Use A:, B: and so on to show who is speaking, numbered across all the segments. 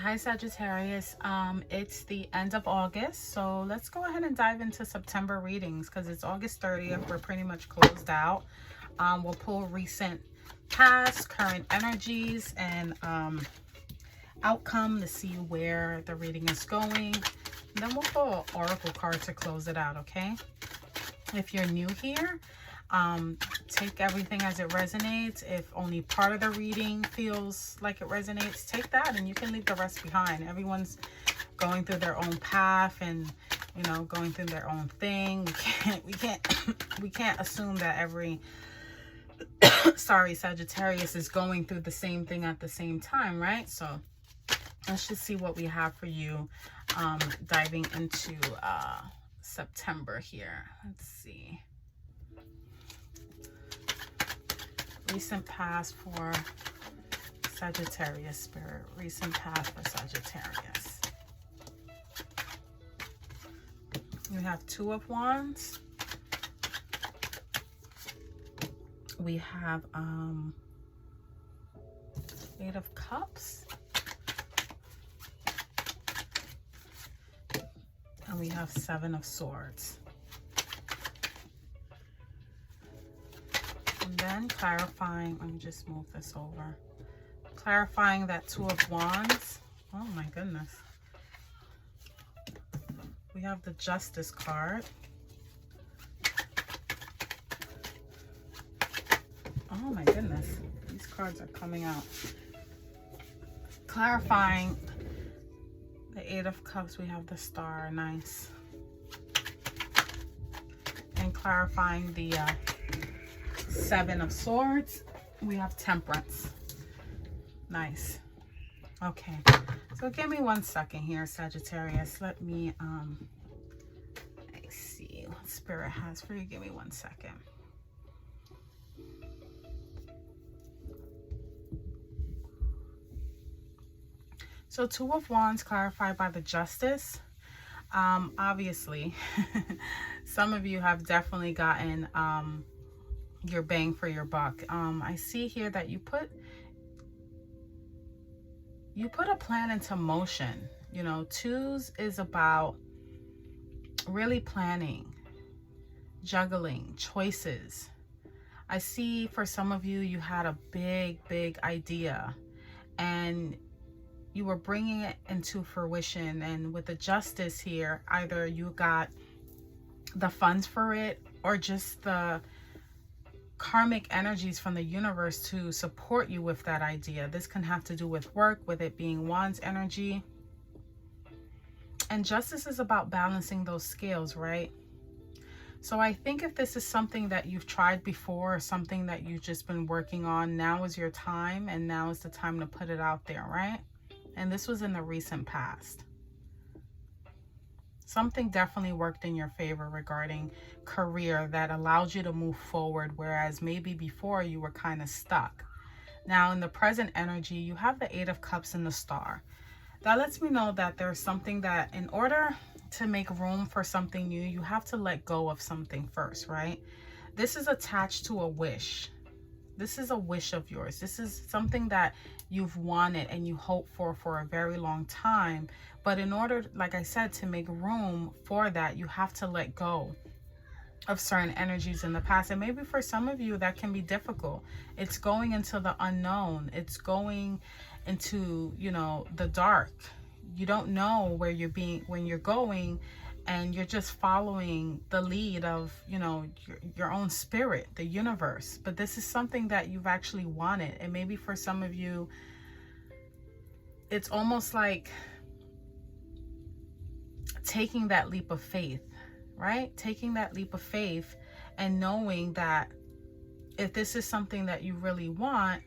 A: Hi Sagittarius. It's the end of August, so let's go ahead and dive into September readings because it's August 30th. We're pretty much closed out. We'll pull recent, past, current energies and outcome to see where the reading is going. And then we'll pull an oracle card to close it out, okay? If you're new here, take everything as it resonates. If only part of the reading feels like it resonates, take that and you can leave the rest behind. Everyone's going through their own path and, you know, going through their own thing. We can't assume that every Sagittarius is going through the same thing at the same time, right? So let's just see what we have for you diving into September here. Let's see. Recent past for Sagittarius, Spirit. Recent past for Sagittarius. We have Two of Wands. We have Eight of Cups. And we have Seven of Swords. And then clarifying, let me just move this over. Clarifying that Two of Wands. Oh my goodness. We have the Justice card. Oh my goodness. These cards are coming out. Clarifying the Eight of Cups. We have the Star. Nice. And clarifying the Seven of Swords, we have Temperance. Nice. Okay, so give me 1 second here, Sagittarius. Let me see what Spirit has for you. Give me 1 second. So Two of Wands clarified by the Justice. Obviously some of you have definitely gotten your bang for your buck. I see here that you put a plan into motion. You know, twos is about really planning, juggling, choices. I see for some of you, you had a big idea and you were bringing it into fruition. And with the Justice here, either you got the funds for it or just the karmic energies from the universe to support you with that idea. This can have to do with work, with it being Wands energy. And Justice is about balancing those scales, right? So I think if this is something that you've tried before or something that you've just been working on, now is your time, and now is the time to put it out there, right? And this was in the recent past. Something definitely worked in your favor regarding career that allowed you to move forward, whereas maybe before you were kind of stuck. Now in the present energy, you have the Eight of Cups and the Star. That lets me know that there's something that in order to make room for something new, you have to let go of something first, right? This is attached to a wish. This is a wish of yours. This is something that you've wanted and you hope for a very long time. But in order, like I said, to make room for that, you have to let go of certain energies in the past. And maybe for some of you, that can be difficult. It's going into the unknown. It's going into, you know, the dark. You don't know where when you're going, and you're just following the lead of, you know, your own spirit, the universe. But this is something that you've actually wanted. And maybe for some of you, it's almost like taking that leap of faith, right? Taking that leap of faith and knowing that if this is something that you really want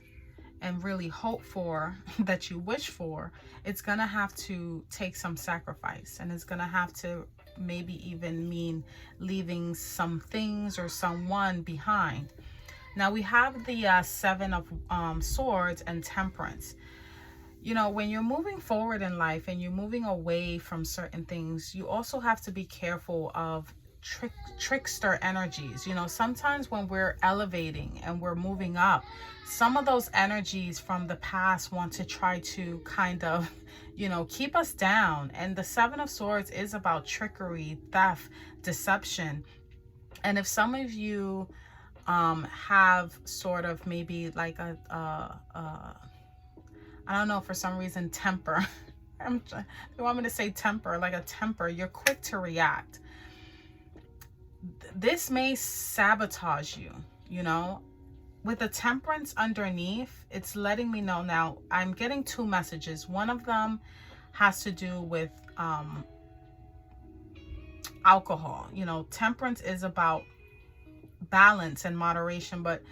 A: and really hope for, that you wish for, it's going to have to take some sacrifice, and it's going to have to maybe even mean leaving some things or someone behind. Now we have the Seven of Swords and Temperance. You know, when you're moving forward in life and you're moving away from certain things, you also have to be careful of trickster energies. You know, sometimes when we're elevating and we're moving up, some of those energies from the past want to try to kind of, you know, keep us down. And the Seven of Swords is about trickery, theft, deception. And if some of you have sort of maybe like I don't know, for some reason, temper. You want me to say temper, like a temper. You're quick to react. This may sabotage you, you know. With the Temperance underneath, it's letting me know now. I'm getting two messages. One of them has to do with alcohol. You know, Temperance is about balance and moderation, but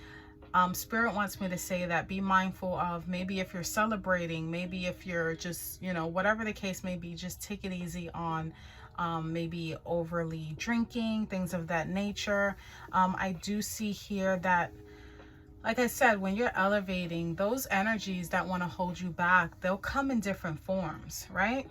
A: Spirit wants me to say that be mindful of, maybe if you're celebrating, maybe if you're just, you know, whatever the case may be, just take it easy on maybe overly drinking, things of that nature. I do see here that, like I said, when you're elevating, those energies that want to hold you back, they'll come in different forms, right?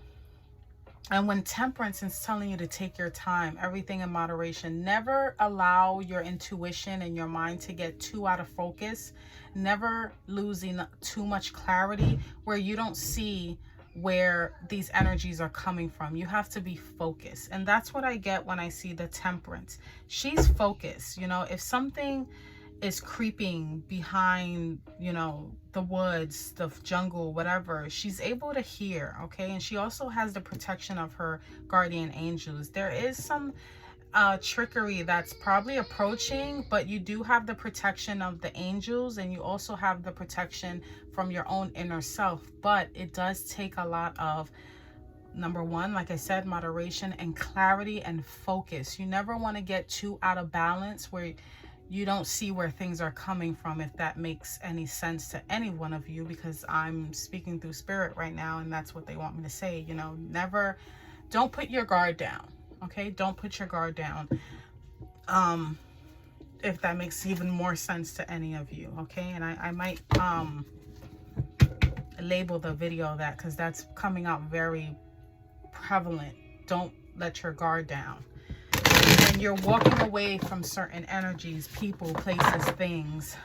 A: And when Temperance is telling you to take your time, everything in moderation, never allow your intuition and your mind to get too out of focus, never losing too much clarity where you don't see where these energies are coming from. You have to be focused. And that's what I get when I see the Temperance. She's focused. You know, if something is creeping behind, you know, the woods, the jungle, whatever, she's able to hear, okay? And she also has the protection of her guardian angels. There is some trickery that's probably approaching, but you do have the protection of the angels, and you also have the protection from your own inner self. But it does take a lot of, number one, like I said, moderation and clarity and focus. You never want to get too out of balance where you don't see where things are coming from, if that makes any sense to any one of you, because I'm speaking through Spirit right now, and that's what they want me to say. You know, never, don't put your guard down, okay? Don't put your guard down, if that makes even more sense to any of you, okay? And I might label the video that, because that's coming out very prevalent. Don't let your guard down. And you're walking away from certain energies, people, places, things.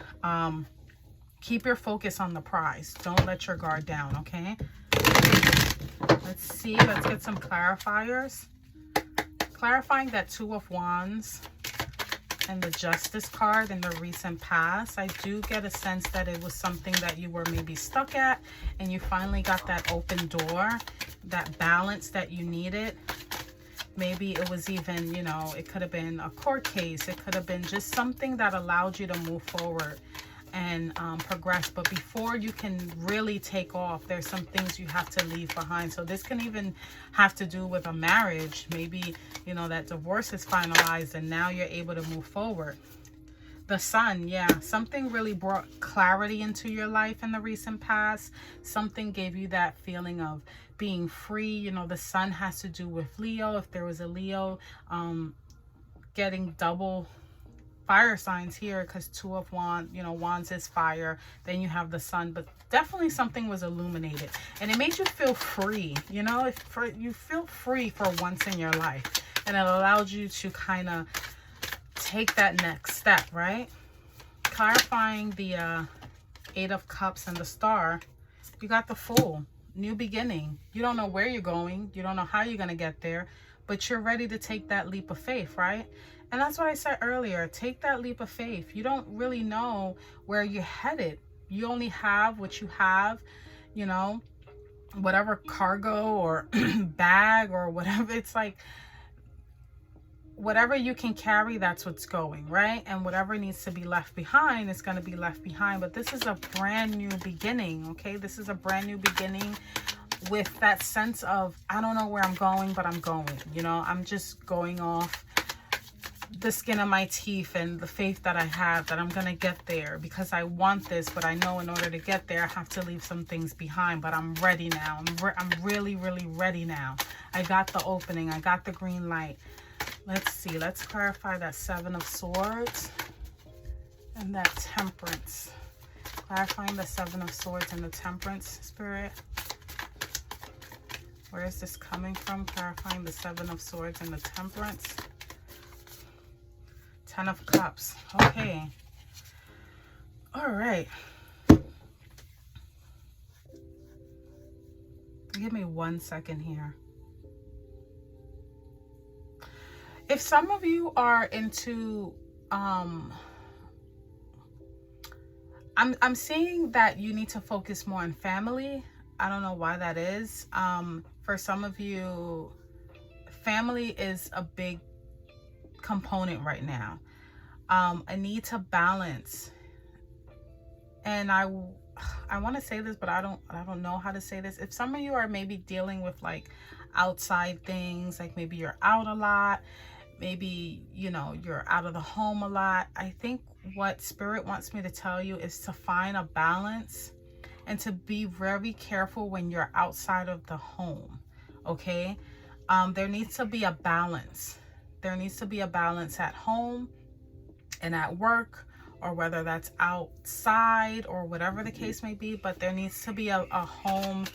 A: Keep your focus on the prize. Don't let your guard down, okay? Let's see. Let's get some clarifiers. Clarifying that Two of Wands and the Justice card in the recent past. I do get a sense that it was something that you were maybe stuck at, and you finally got that open door, that balance that you needed. Maybe it was even, you know, it could have been a court case. It could have been just something that allowed you to move forward and progress. But before you can really take off, there's some things you have to leave behind. So this can even have to do with a marriage. Maybe, you know, that divorce is finalized and now you're able to move forward. The Sun, yeah, something really brought clarity into your life in the recent past. Something gave you that feeling of being free. You know, the Sun has to do with Leo. If there was a Leo, getting double fire signs here, because Two of Wands, you know, Wands is fire. Then you have the Sun, but definitely something was illuminated, and it made you feel free. You know, you feel free for once in your life, and it allowed you to kind of take that next step, right? Clarifying the Eight of Cups and the Star, you got the Fool, new beginning. You don't know where you're going, you don't know how you're going to get there, but you're ready to take that leap of faith, right? And that's what I said earlier. Take that leap of faith. You don't really know where you're headed. You only have what you have, you know, whatever cargo or bag or whatever. It's like, whatever you can carry, that's what's going, right? And whatever needs to be left behind is going to be left behind. But this is a brand new beginning, okay? This is a brand new beginning with that sense of, I don't know where I'm going, but I'm going. You know, I'm just going off the skin of my teeth and the faith that I have that I'm going to get there, because I want this, but I know in order to get there, I have to leave some things behind. But I'm ready now. I'm really, really ready now. I got the opening. I got the green light. Let's see. Let's clarify that Seven of Swords and that Temperance. Clarifying the Seven of Swords and the Temperance, Spirit. Where is this coming from? Clarifying the Seven of Swords and the Temperance. Ten of Cups. Okay. All right. Give me 1 second here. If some of you are into, I'm seeing that you need to focus more on family. I don't know why that is. For some of you, family is a big component right now. A need to balance. And I want to say this, but I don't know how to say this. If some of you are maybe dealing with like outside things, like maybe you're out a lot, maybe, you know, you're out of the home a lot, I think what Spirit wants me to tell you is to find a balance and to be very careful when you're outside of the home. Okay. There needs to be a balance. There needs to be a balance at home and at work, or whether that's outside or whatever the case may be, but there needs to be a home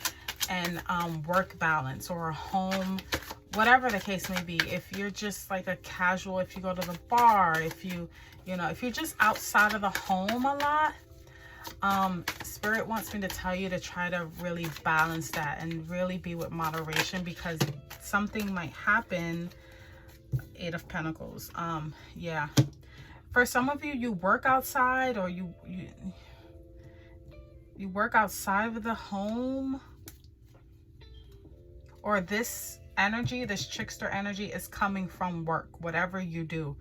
A: and work balance, or a home, whatever the case may be. If you're just like a casual, if you go to the bar, if you know, if you're just outside of the home a lot, Spirit wants me to tell you to try to really balance that and really be with moderation, because something might happen. Eight of Pentacles. Yeah. For some of you, you work outside, or you work outside of the home, or this energy, this trickster energy is coming from work. Whatever you do,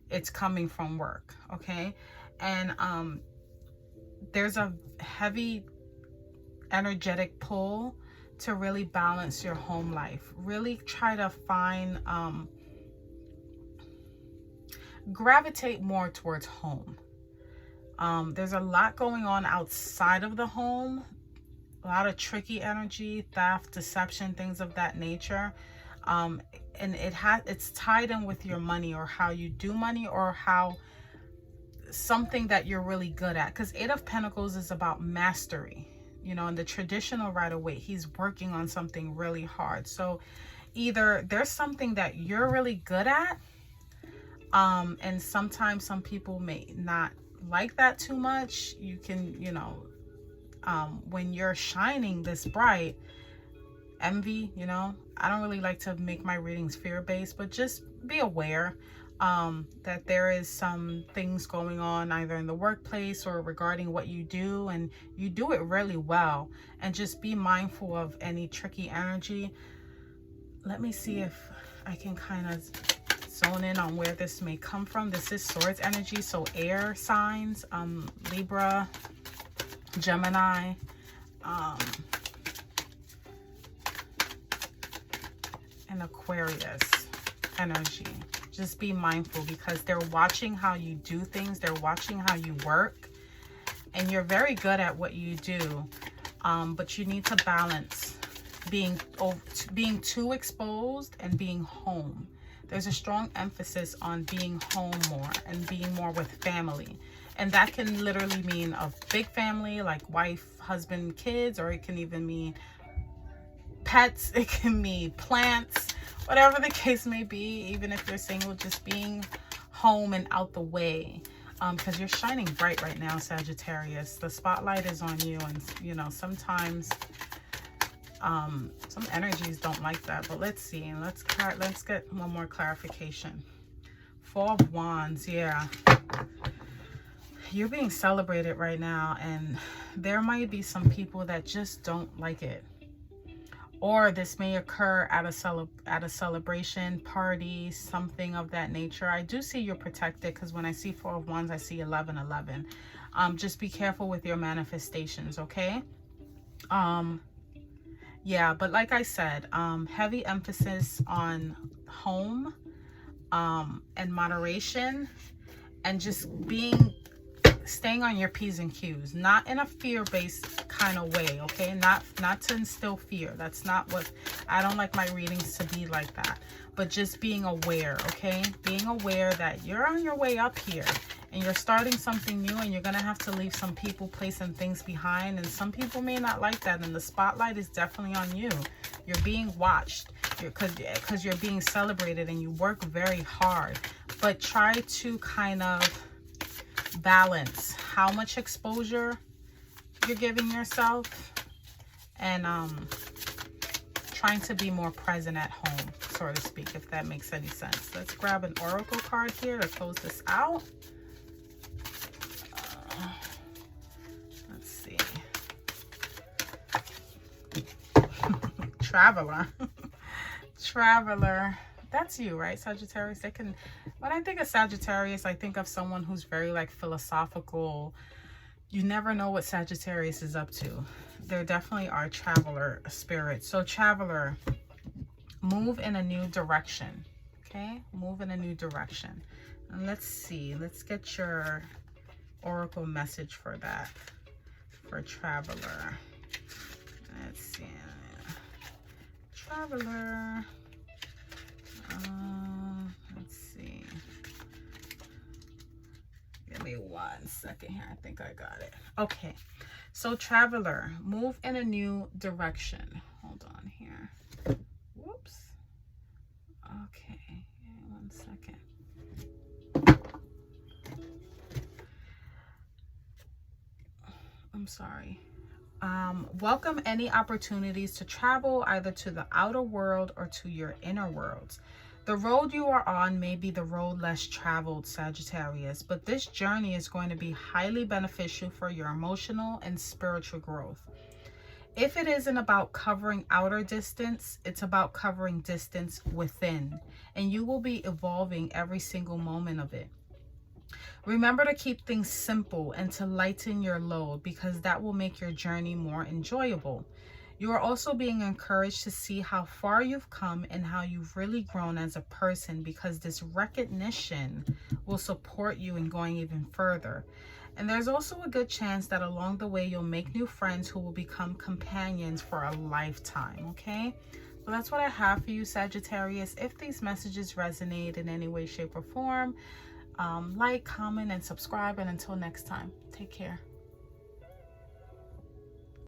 A: it's coming from work. Okay. And there's a heavy energetic pull to really balance your home life. Really try to find, gravitate more towards home. There's a lot going on outside of the home, a lot of tricky energy, theft, deception, things of that nature. And it's tied in with your money, or how you do money, or how something that you're really good at. Because Eight of Pentacles is about mastery. You know, in the traditional Rider-Waite, he's working on something really hard. So either there's something that you're really good at, and sometimes some people may not like that too much. You can, you know, when you're shining this bright, envy, you know, I don't really like to make my readings fear-based, but just be aware that there is some things going on either in the workplace or regarding what you do, and you do it really well. And just be mindful of any tricky energy. Let me see if I can kind of zone in on where this may come from. This is Swords energy, so air signs, Libra, Gemini, and Aquarius energy. Just be mindful, because they're watching how you do things. They're watching how you work, and you're very good at what you do. But you need to balance being too exposed and being home. There's a strong emphasis on being home more and being more with family. And that can literally mean a big family, like wife, husband, kids, or it can even mean pets. It can mean plants, whatever the case may be. Even if you're single, just being home and out the way. Because you're shining bright right now, Sagittarius. The spotlight is on you, and you know, sometimes some energies don't like that. But let's see. Let's get one more clarification. Four of Wands. Yeah, you're being celebrated right now, and there might be some people that just don't like it. Or this may occur at a celebration, party, something of that nature. I do see you're protected, because when I see Four of Wands, I see 1111. Just be careful with your manifestations, okay? Yeah, but like I said, heavy emphasis on home, and moderation, and just staying on your P's and Q's, not in a fear-based kind of way, okay? Not to instill fear. That's not what, I don't like my readings to be like that. But just being aware, okay? Being aware that you're on your way up here, and you're starting something new, and you're gonna have to leave some people, place, and things behind, and some people may not like that, and the spotlight is definitely on you. You're being watched, because you're being celebrated, and you work very hard. but try to kind of balance how much exposure you're giving yourself and trying to be more present at home, so to speak, if that makes any sense. Let's grab an oracle card here to close this out. Let's see. Traveler. Traveler. That's you, right, Sagittarius? They can, when I think of Sagittarius, I think of someone who's very like philosophical. You never know what Sagittarius is up to. There definitely are traveler spirits. So traveler, move in a new direction. Okay, move in a new direction. And let's see, let's get your oracle message for that, for traveler. Let's see. Traveler. Let's see. Give me 1 second here. I think I got it. Okay. So traveler, move in a new direction. Hold on here. Whoops. Okay. 1 second. I'm sorry. Welcome any opportunities to travel either to the outer world or to your inner worlds. The road you are on may be the road less traveled, Sagittarius, but this journey is going to be highly beneficial for your emotional and spiritual growth. If it isn't about covering outer distance, it's about covering distance within, and you will be evolving every single moment of it. Remember to keep things simple and to lighten your load, because that will make your journey more enjoyable. You are also being encouraged to see how far you've come and how you've really grown as a person, because this recognition will support you in going even further. And there's also a good chance that along the way you'll make new friends who will become companions for a lifetime, okay? So that's what I have for you, Sagittarius. If these messages resonate in any way, shape, or form, like, comment, and subscribe. And until next time, take care.